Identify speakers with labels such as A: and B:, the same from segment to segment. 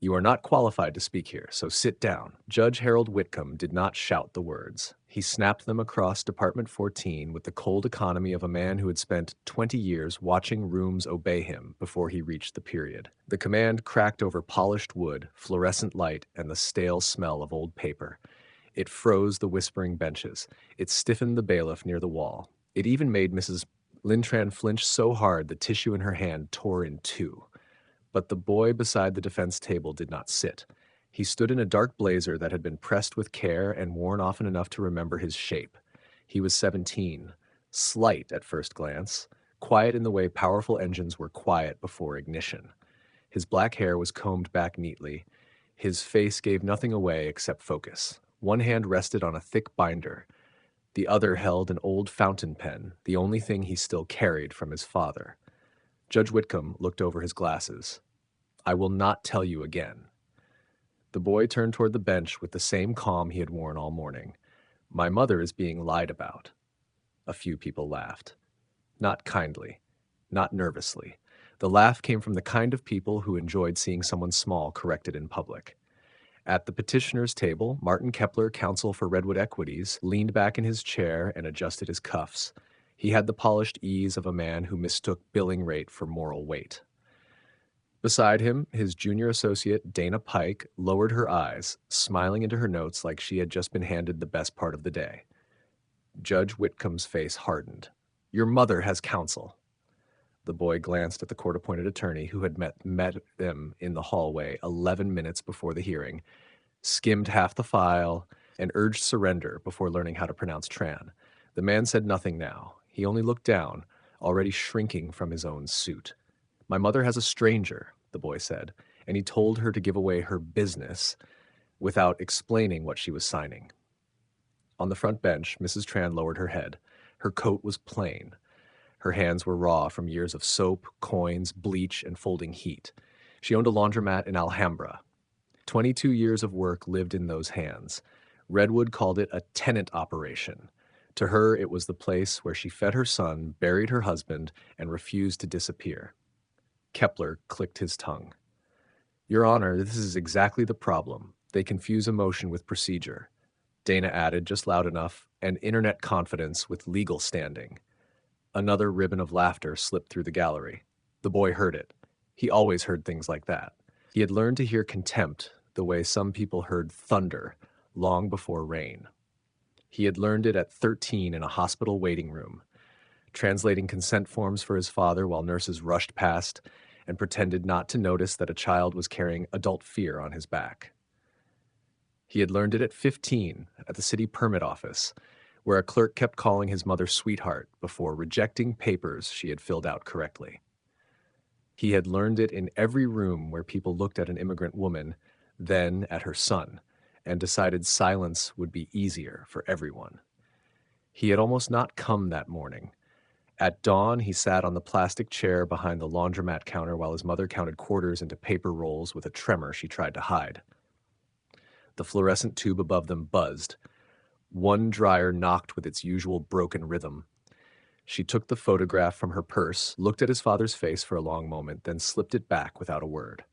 A: "You are not qualified to speak here, so sit down." Judge Harold Whitcomb did not shout the words. He snapped them across Department 14 with the cold economy of a man who had spent 20 years watching rooms obey him before he reached the period. The command cracked over polished wood, fluorescent light, and the stale smell of old paper. It froze the whispering benches. It stiffened the bailiff near the wall. It even made Mrs. Lintran flinch so hard the tissue in her hand tore in two. But the boy beside the defense table did not sit. He stood in a dark blazer that had been pressed with care and worn often enough to remember his shape. He was 17, slight at first glance, quiet in the way powerful engines were quiet before ignition. His black hair was combed back neatly. His face gave nothing away except focus. One hand rested on a thick binder. The other held an old fountain pen, the only thing he still carried from his father. Judge Whitcomb looked over his glasses. "I will not tell you again." The boy turned toward the bench with the same calm he had worn all morning. "My mother is being lied about." A few people laughed. Not kindly, not nervously. The laugh came from the kind of people who enjoyed seeing someone small corrected in public. At the petitioner's table, Martin Kepler, counsel for Redwood Equities, leaned back in his chair and adjusted his cuffs. He had the polished ease of a man who mistook billing rate for moral weight. Beside him, his junior associate, Dana Pike, lowered her eyes, smiling into her notes like she had just been handed the best part of the day. Judge Whitcomb's face hardened. "Your mother has counsel." The boy glanced at the court-appointed attorney who had met them in the hallway 11 minutes before the hearing, skimmed half the file, and urged surrender before learning how to pronounce Tran. The man said nothing now. He only looked down, already shrinking from his own suit. "My mother has a stranger," the boy said, and he told her to give away her business without explaining what she was signing. On the front bench, Mrs. Tran lowered her head. Her coat was plain. Her hands were raw from years of soap, coins, bleach, and folding heat. She owned a laundromat in Alhambra. 22 years of work lived in those hands. Redwood called it a tenant operation. To her, it was the place where she fed her son, buried her husband, and refused to disappear. Kepler clicked his tongue. "Your Honor, this is exactly the problem. They confuse emotion with procedure." Dana added, just loud enough, "and internet confidence with legal standing." Another ribbon of laughter slipped through the gallery. The boy heard it. He always heard things like that. He had learned to hear contempt the way some people heard thunder long before rain. He had learned it at 13 in a hospital waiting room, translating consent forms for his father while nurses rushed past and pretended not to notice that a child was carrying adult fear on his back. He had learned it at 15 at the city permit office, where a clerk kept calling his mother sweetheart before rejecting papers she had filled out correctly. He had learned it in every room where people looked at an immigrant woman, then at her son, and decided silence would be easier for everyone. He had almost not come that morning. At dawn, he sat on the plastic chair behind the laundromat counter while his mother counted quarters into paper rolls with a tremor she tried to hide. The fluorescent tube above them buzzed. One dryer knocked with its usual broken rhythm. She took the photograph from her purse, looked at his father's face for a long moment, then slipped it back without a word.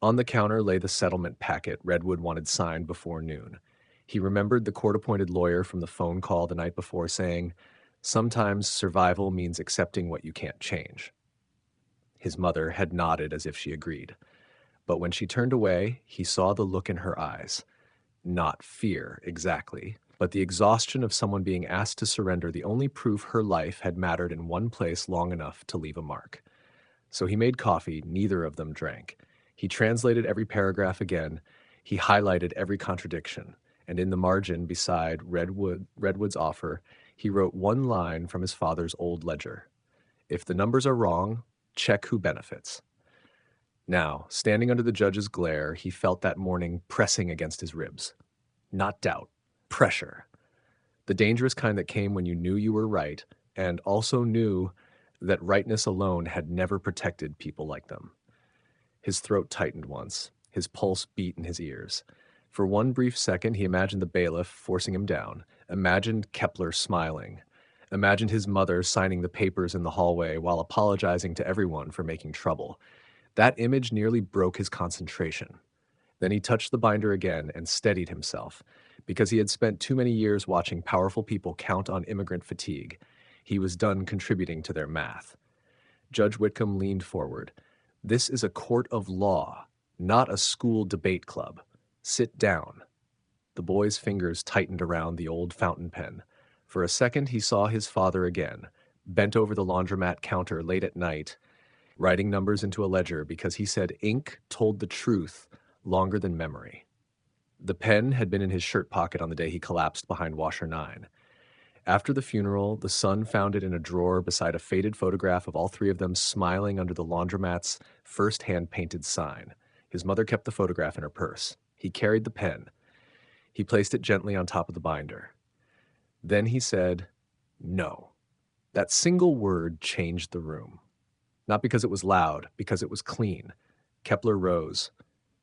A: On the counter lay the settlement packet Redwood wanted signed before noon. He remembered the court-appointed lawyer from the phone call the night before saying, "Sometimes survival means accepting what you can't change." His mother had nodded as if she agreed. But when she turned away, he saw the look in her eyes. Not fear, exactly, but the exhaustion of someone being asked to surrender the only proof her life had mattered in one place long enough to leave a mark. So he made coffee neither of them drank. He translated every paragraph again. He highlighted every contradiction. And in the margin beside Redwood's offer, he wrote one line from his father's old ledger. "If the numbers are wrong, check who benefits." Now, standing under the judge's glare, he felt that morning pressing against his ribs. Not doubt, pressure. The dangerous kind that came when you knew you were right, and also knew that rightness alone had never protected people like them. His throat tightened once. His pulse beat in his ears. For one brief second, he imagined the bailiff forcing him down, imagined Kepler smiling, imagined his mother signing the papers in the hallway while apologizing to everyone for making trouble. That image nearly broke his concentration. Then he touched the binder again and steadied himself. Because he had spent too many years watching powerful people count on immigrant fatigue, he was done contributing to their math. Judge Whitcomb leaned forward. This is a court of law, not a school debate club. Sit down. The boy's fingers tightened around the old fountain pen. For a second, he saw his father again, bent over the laundromat counter late at night, writing numbers into a ledger because he said ink told the truth longer than memory. The pen had been in his shirt pocket on the day he collapsed behind washer 9. After the funeral, the son found it in a drawer beside a faded photograph of all three of them smiling under the laundromat's first hand-painted sign. His mother kept the photograph in her purse. He carried the pen. He placed it gently on top of the binder. Then he said, "No." That single word changed the room. Not because it was loud, because it was clean. Kepler rose.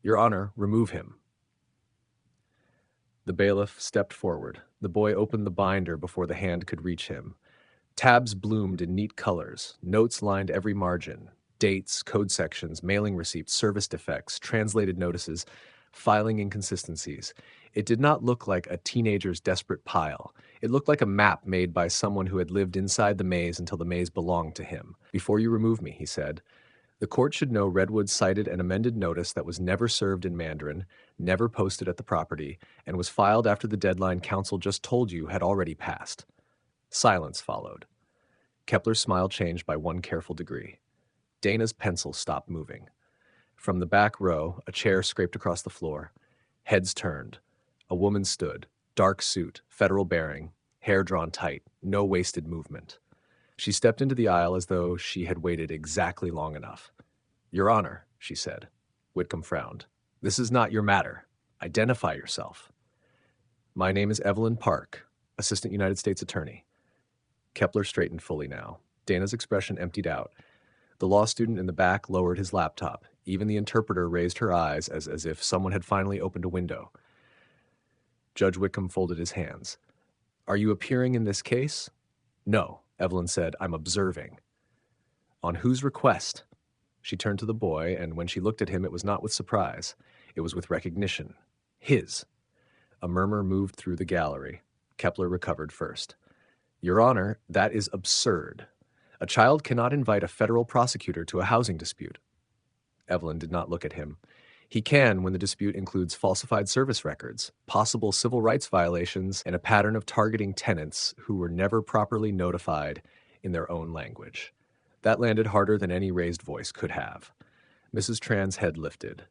A: "Your Honor, remove him." The bailiff stepped forward. The boy opened the binder before the hand could reach him. Tabs bloomed in neat colors. Notes lined every margin. Dates, code sections, mailing receipts, service defects, translated notices, filing inconsistencies. It did not look like a teenager's desperate pile. It looked like a map made by someone who had lived inside the maze until the maze belonged to him. "Before you remove me," he said, "the court should know Redwood cited an amended notice that was never served in Mandarin, never posted at the property, and was filed after the deadline counsel just told you had already passed." Silence followed. Kepler's smile changed by one careful degree. Dana's pencil stopped moving. From the back row, a chair scraped across the floor. Heads turned. A woman stood, dark suit, federal bearing, hair drawn tight, no wasted movement. She stepped into the aisle as though she had waited exactly long enough. "Your Honor," she said. Whitcomb frowned. "This is not your matter. Identify yourself." "My name is Evelyn Park, Assistant United States Attorney." Kepler straightened fully now. Dana's expression emptied out. The law student in the back lowered his laptop. Even the interpreter raised her eyes as if someone had finally opened a window. Judge Whitcomb folded his hands. "Are you appearing in this case?" "No," Evelyn said. "I'm observing." "On whose request?" She turned to the boy, and when she looked at him, it was not with surprise. It was with recognition. His. A murmur moved through the gallery. Kepler recovered first. "Your Honor, that is absurd. A child cannot invite a federal prosecutor to a housing dispute." Evelyn did not look at him. "He can when the dispute includes falsified service records, possible civil rights violations, and a pattern of targeting tenants who were never properly notified in their own language." That landed harder than any raised voice could have. Mrs. Tran's head lifted.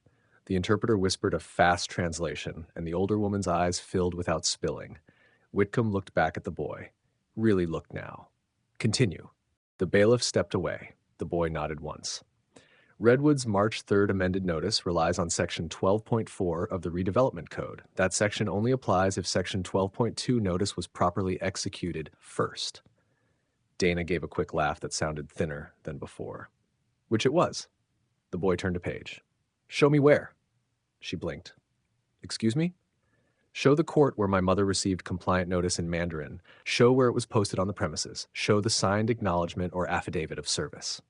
A: The interpreter whispered a fast translation, and the older woman's eyes filled without spilling. Whitcomb looked back at the boy. Really looked now. "Continue." The bailiff stepped away. The boy nodded once. Redwood's March 3rd amended notice relies on Section 12.4 of the Redevelopment Code. That section only applies if Section 12.2 notice was properly executed first. Dana gave a quick laugh that sounded thinner than before. "Which it was." The boy turned a page. "Show me where." She blinked. "Excuse me?" "Show the court where my mother received compliant notice in Mandarin. Show where it was posted on the premises. Show the signed acknowledgement or affidavit of service."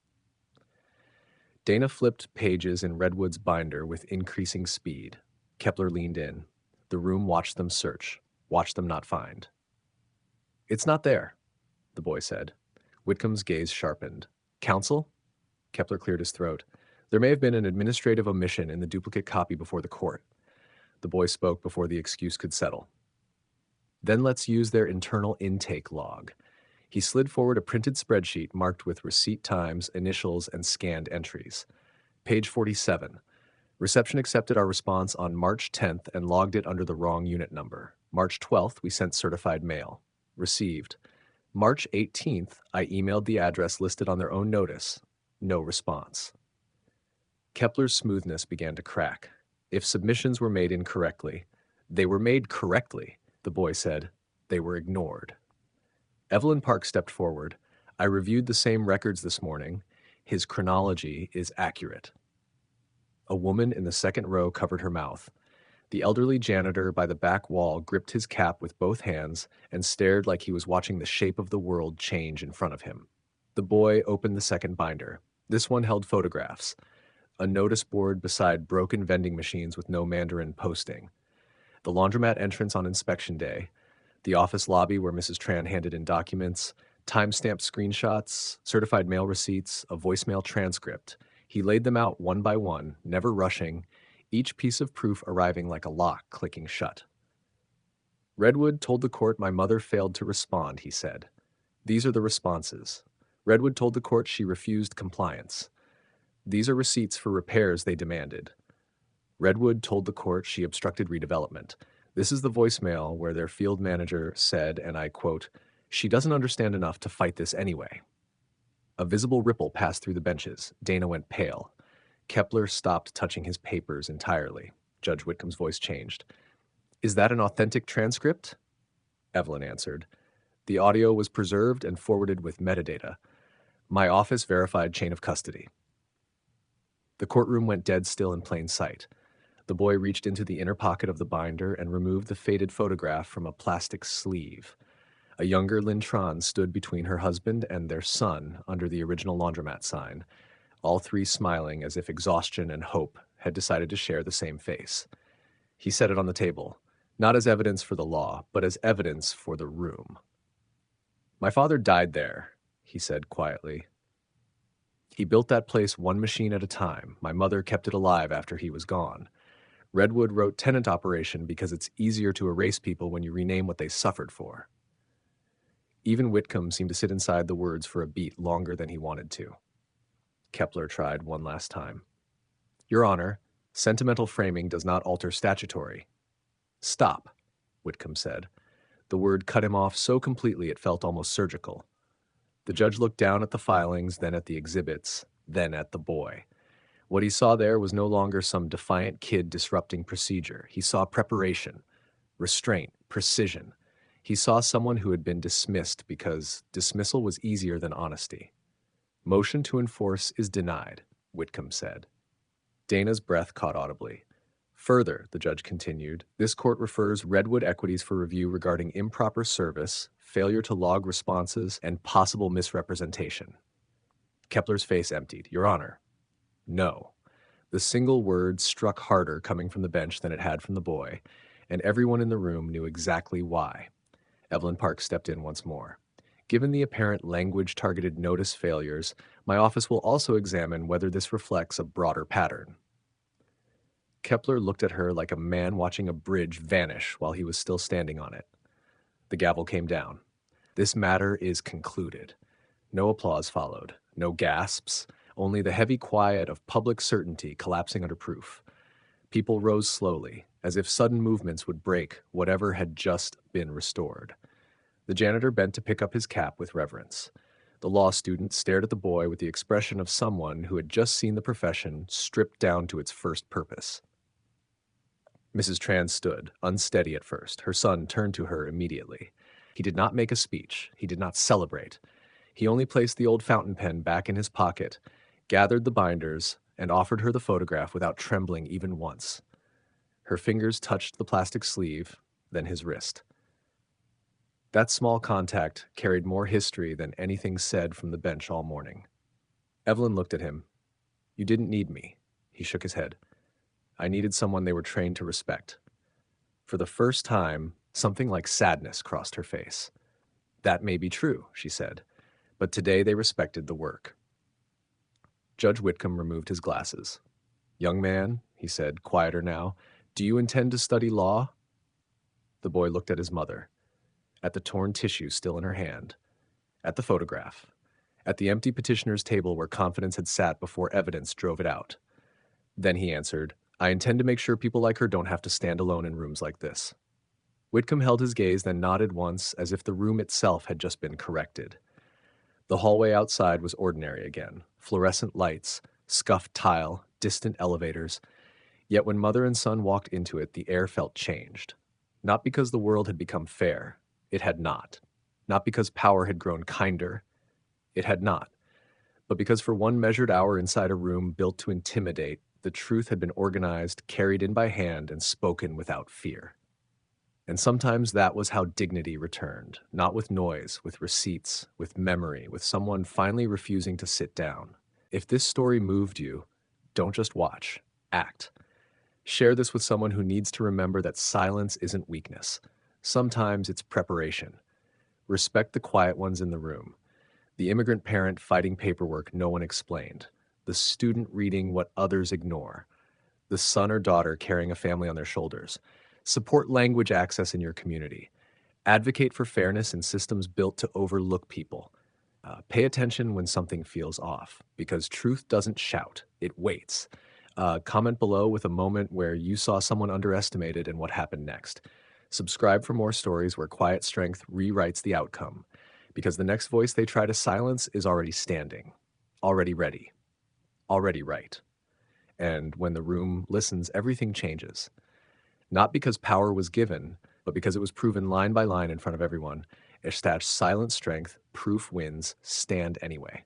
A: Dana flipped pages in Redwood's binder with increasing speed. Kepler leaned in. The room watched them search, watched them not find. "It's not there," the boy said. Whitcomb's gaze sharpened. "Counsel?" Kepler cleared his throat. "There may have been an administrative omission in the duplicate copy before the court." The boy spoke before the excuse could settle. "Then let's use their internal intake log." He slid forward a printed spreadsheet marked with receipt times, initials, and scanned entries. Page 47. "Reception accepted our response on March 10th and logged it under the wrong unit number. March 12th, we sent certified mail. Received. March 18th, I emailed the address listed on their own notice. No response." Kepler's smoothness began to crack. If submissions were made incorrectly, they were made correctly, the boy said. They were ignored. Evelyn Park stepped forward. "I reviewed the same records this morning. His chronology is accurate." A woman in the second row covered her mouth. The elderly janitor by the back wall gripped his cap with both hands and stared like he was watching the shape of the world change in front of him. The boy opened the second binder. This one held photographs. A notice board beside broken vending machines with no Mandarin posting. The laundromat entrance on inspection day. The office lobby where Mrs. Tran handed in documents. Timestamped screenshots, certified mail receipts, a voicemail transcript. He laid them out one by one, never rushing, each piece of proof arriving like a lock clicking shut. Redwood told the court my mother failed to respond, he said. These are the responses. Redwood told the court she refused compliance. These are receipts for repairs they demanded. Redwood told the court she obstructed redevelopment. This is the voicemail where their field manager said, and I quote, "She doesn't understand enough to fight this anyway." A visible ripple passed through the benches. Dana went pale. Kepler stopped touching his papers entirely. Judge Whitcomb's voice changed. "Is that an authentic transcript?" Evelyn answered. "The audio was preserved and forwarded with metadata. My office verified chain of custody." The courtroom went dead still in plain sight. The boy reached into the inner pocket of the binder and removed the faded photograph from a plastic sleeve. A younger Lynn Tran stood between her husband and their son under the original laundromat sign, all three smiling as if exhaustion and hope had decided to share the same face. He set it on the table, not as evidence for the law, but as evidence for the room. "My father died there," he said quietly. "He built that place one machine at a time. My mother kept it alive after he was gone. Redwood wrote tenant operation because it's easier to erase people when you rename what they suffered for." Even Whitcomb seemed to sit inside the words for a beat longer than he wanted to. Kepler tried one last time. "Your Honor, sentimental framing does not alter statutory." "Stop," Whitcomb said. The word cut him off so completely it felt almost surgical. The judge looked down at the filings, then at the exhibits, then at the boy. What he saw there was no longer some defiant kid disrupting procedure. He saw preparation, restraint, precision. He saw someone who had been dismissed because dismissal was easier than honesty. "Motion to enforce is denied," Whitcomb said. Dana's breath caught audibly. "Further," the judge continued, "this court refers Redwood Equities for review regarding improper service, failure to log responses, and possible misrepresentation." Kepler's face emptied. "Your Honor." "No." The single word struck harder coming from the bench than it had from the boy, and everyone in the room knew exactly why. Evelyn Park stepped in once more. "Given the apparent language-targeted notice failures, my office will also examine whether this reflects a broader pattern." Kepler looked at her like a man watching a bridge vanish while he was still standing on it. The gavel came down. "This matter is concluded." No applause followed, no gasps, only the heavy quiet of public certainty collapsing under proof. People rose slowly, as if sudden movements would break whatever had just been restored. The janitor bent to pick up his cap with reverence. The law student stared at the boy with the expression of someone who had just seen the profession stripped down to its first purpose. Mrs. Tran stood, unsteady at first. Her son turned to her immediately. He did not make a speech. He did not celebrate. He only placed the old fountain pen back in his pocket, gathered the binders, and offered her the photograph without trembling even once. Her fingers touched the plastic sleeve, then his wrist. That small contact carried more history than anything said from the bench all morning. Evelyn looked at him. "You didn't need me." He shook his head. "I needed someone they were trained to respect." For the first time, something like sadness crossed her face. "That may be true," she said, "but today they respected the work." Judge Whitcomb removed his glasses. "Young man," he said, quieter now, "do you intend to study law?" The boy looked at his mother, at the torn tissue still in her hand, at the photograph, at the empty petitioner's table where confidence had sat before evidence drove it out. Then he answered, "I intend to make sure people like her don't have to stand alone in rooms like this." Whitcomb held his gaze, then nodded once, as if the room itself had just been corrected. The hallway outside was ordinary again, fluorescent lights, scuffed tile, distant elevators. Yet when mother and son walked into it, the air felt changed. Not because the world had become fair. It had not. Not because power had grown kinder. It had not. But because for one measured hour inside a room built to intimidate, the truth had been organized, carried in by hand, and spoken without fear. And sometimes that was how dignity returned, not with noise, with receipts, with memory, with someone finally refusing to sit down. If this story moved you, Don't just watch, act. Share this with someone who needs to remember that silence isn't weakness. Sometimes it's preparation. Respect the quiet ones in the room. The immigrant parent fighting paperwork no one explained. The student reading what others ignore. The son or daughter carrying a family on their shoulders. Support language access in your community. Advocate for fairness in systems built to overlook people. Pay attention when something feels off, because truth doesn't shout, it waits. Comment below with a moment where you saw someone underestimated and what happened next. Subscribe for more stories where quiet strength rewrites the outcome, because the next voice they try to silence is already standing, already ready, already right. And when the room listens, everything changes. Not because power was given, but because it was proven line by line in front of everyone. Established silent strength, proof wins, stand anyway.